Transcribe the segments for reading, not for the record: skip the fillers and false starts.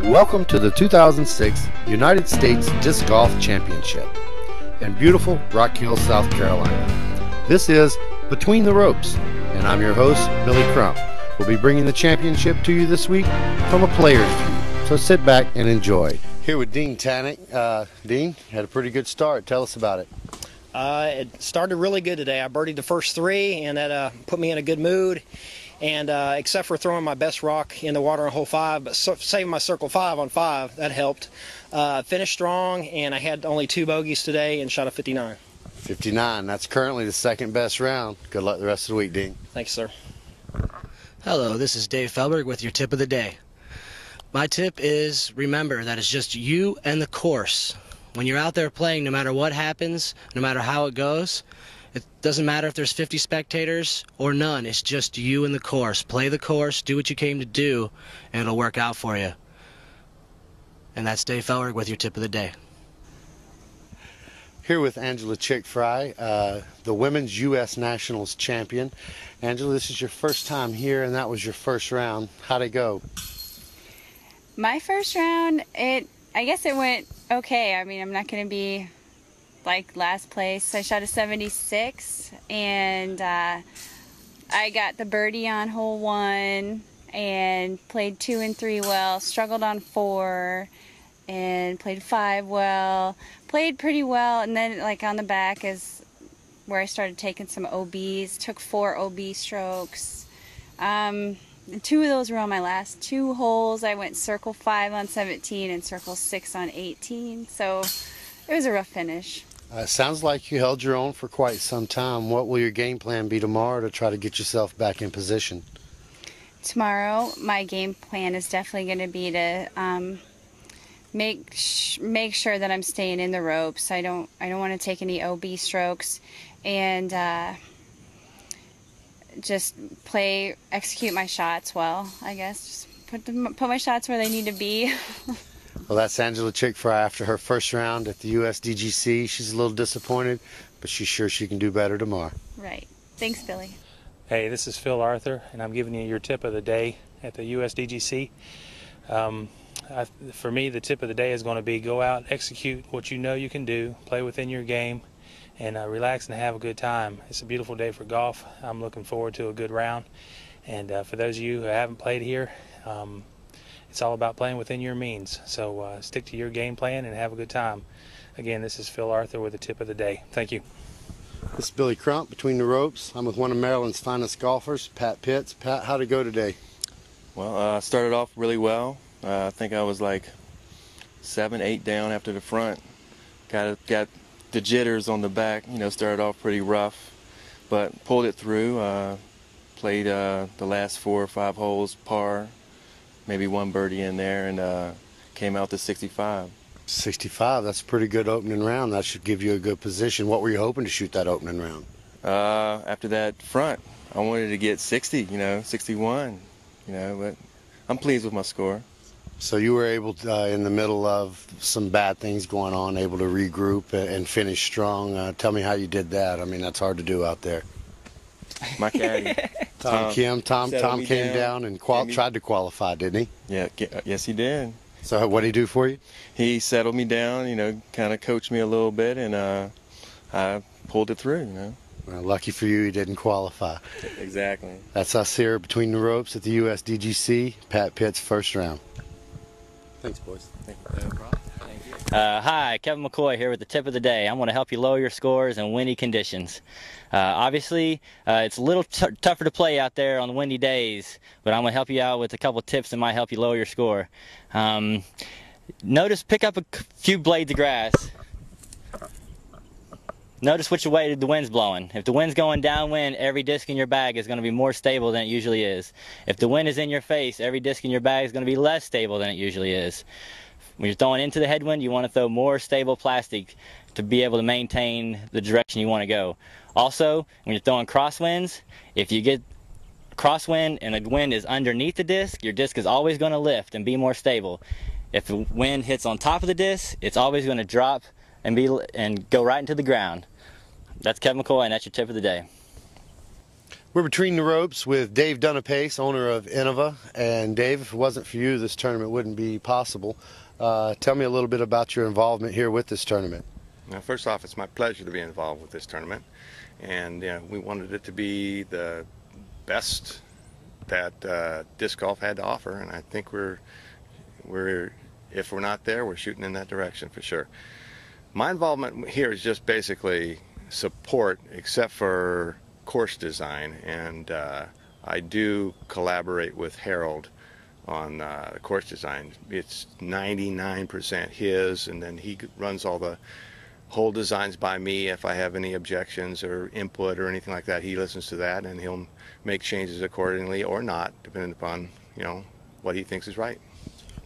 Welcome to the 2006 United States Disc Golf Championship in beautiful Rock Hill, South Carolina. This is Between the Ropes, and I'm your host, Billy Crump. We'll be bringing the championship to you this week from a player's view, so sit back and enjoy. Here with Dean Tannick. Dean, had a pretty good start. Tell us about it. It started really good today. I birdied the first three, and that put me in a good mood. And except for throwing my best rock in the water on hole 5, but saving my circle 5 on 5, that helped. Finished strong, and I had only 2 bogeys today and shot a 59. 59. That's currently the second best round. Good luck the rest of the week, Dean. Thanks, sir. Hello, this is Dave Felberg with your tip of the day. My tip is remember that it's just you and the course. When you're out there playing, no matter what happens, no matter how it goes, it doesn't matter if there's 50 spectators or none. It's just you and the course. Play the course, do what you came to do, and it'll work out for you. And that's Dave Felberg with your tip of the day. Here with Angela Chick-Fry, the Women's U.S. Nationals champion. Angela, this is your first time here, and that was your first round. How'd it go? My first round, I guess it went okay. I mean, I'm not going to be like last place. I shot a 76, and I got the birdie on hole 1 and played 2 and 3 well, struggled on 4 and played 5 well, played pretty well, and then like on the back is where I started taking some OBs, took 4 OB strokes. 2 of those were on my last 2 holes. I went circle 5 on 17 and circle 6 on 18, so it was a rough finish. Sounds like you held your own for quite some time. What will your game plan be tomorrow to try to get yourself back in position? Tomorrow, my game plan is definitely going to be to make sure that I'm staying in the ropes. I don't want to take any OB strokes, and just execute my shots well. I guess just put my shots where they need to be. Well, that's Angela Chick-Fry after her first round at the USDGC. She's a little disappointed, but she's sure she can do better tomorrow. Right. Thanks, Billy. Hey, this is Phil Arthur, and I'm giving you your tip of the day at the USDGC. For me, the tip of the day is going to be go out, execute what you know you can do, play within your game, and relax and have a good time. It's a beautiful day for golf. I'm looking forward to a good round. And for those of you who haven't played here, it's all about playing within your means. So stick to your game plan and have a good time. Again, this is Phil Arthur with the tip of the day. Thank you. This is Billy Crump, Between the Ropes. I'm with one of Maryland's finest golfers, Pat Pitts. Pat, how'd it go today? Well, I started off really well. I think I was like 7, 8 down after the front. Got the jitters on the back. Started off pretty rough, but pulled it through. Played the last 4 or 5 holes par. Maybe 1 birdie in there, and came out to 65. 65, that's a pretty good opening round. That should give you a good position. What were you hoping to shoot that opening round? After that front, I wanted to get 60, 61, but I'm pleased with my score. So you were able to, in the middle of some bad things going on, able to regroup and finish strong. Tell me how you did that. I mean, that's hard to do out there. My caddy. Tom came down and tried to qualify, didn't he? Yeah, yes he did. So what did he do for you? He settled me down, kind of coached me a little bit, and I pulled it through, Well, lucky for you, he didn't qualify. Exactly. That's us here Between the Ropes at the USDGC. Pat Pitts, first round. Thanks, boys. Thank you. No problem. Thank you. Hi, Kevin McCoy here with the tip of the day. I'm going to help you lower your scores in windy conditions. Obviously, it's a little tougher to play out there on the windy days, but I'm going to help you out with a couple tips that might help you lower your score. Pick up a few blades of grass. Notice which way the wind's blowing. If the wind's going downwind, every disc in your bag is going to be more stable than it usually is. If the wind is in your face, every disc in your bag is going to be less stable than it usually is. When you're throwing into the headwind, you want to throw more stable plastic to be able to maintain the direction you want to go. Also, when you're throwing crosswinds, if you get crosswind and the wind is underneath the disc, your disc is always going to lift and be more stable. If the wind hits on top of the disc, it's always going to drop and go right into the ground. That's Kevin McCoy, and that's your tip of the day. We're between the ropes with Dave Dunapace, owner of Innova. And Dave, if it wasn't for you, this tournament wouldn't be possible. Tell me a little bit about your involvement here with this tournament. Now, first off, it's my pleasure to be involved with this tournament. And we wanted it to be the best that disc golf had to offer. And I think if we're not there, we're shooting in that direction for sure. My involvement here is just basically support, except for course design, and I do collaborate with Harold on the course design. It's 99% his, and then he runs all the whole designs by me. If I have any objections or input or anything like that, he listens to that, and he'll make changes accordingly or not, depending upon what he thinks is right.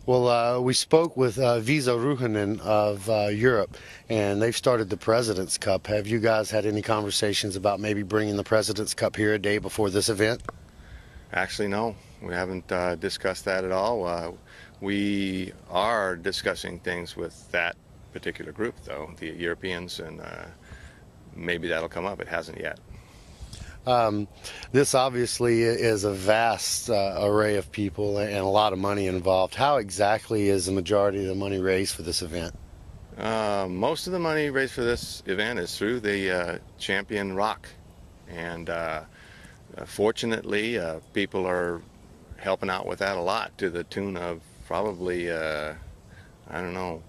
Well, we spoke with Visa Ruhanen of Europe, and they've started the President's Cup. Have you guys had any conversations about maybe bringing the President's Cup here a day before this event? Actually, no. We haven't discussed that at all. We are discussing things with that particular group, though, the Europeans, and maybe that'll come up. It hasn't yet. This obviously is a vast array of people and a lot of money involved. How exactly is the majority of the money raised for this event? Most of the money raised for this event is through the Champion Rock, and fortunately people are helping out with that a lot, to the tune of probably I don't know,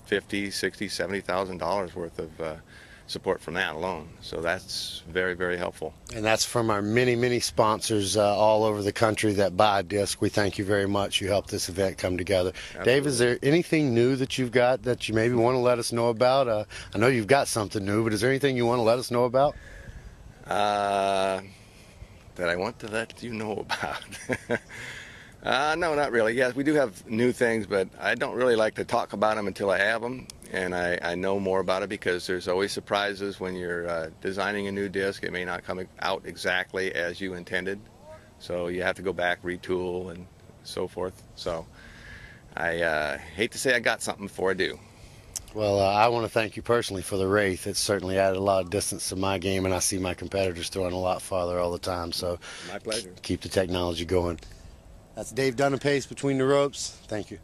$50,000, $60,000, $70,000 worth of support from that alone. So that's very, very helpful. And that's from our many, many sponsors all over the country that buy a disc. We thank you very much. You helped this event come together. Absolutely. Dave, is there anything new that you've got that you maybe want to let us know about? I know you've got something new, but is there anything you want to let us know about? That I want to let you know about? No, not really. Yes, we do have new things, but I don't really like to talk about them until I have them and I know more about it, because there's always surprises when you're designing a new disc. It may not come out exactly as you intended, so you have to go back, retool, and so forth. So I hate to say I got something before I do. Well, I want to thank you personally for the Wraith. It's certainly added a lot of distance to my game, and I see my competitors throwing a lot farther all the time. So my pleasure. Keep the technology going. That's Dave Dunapace, Between the Ropes. Thank you.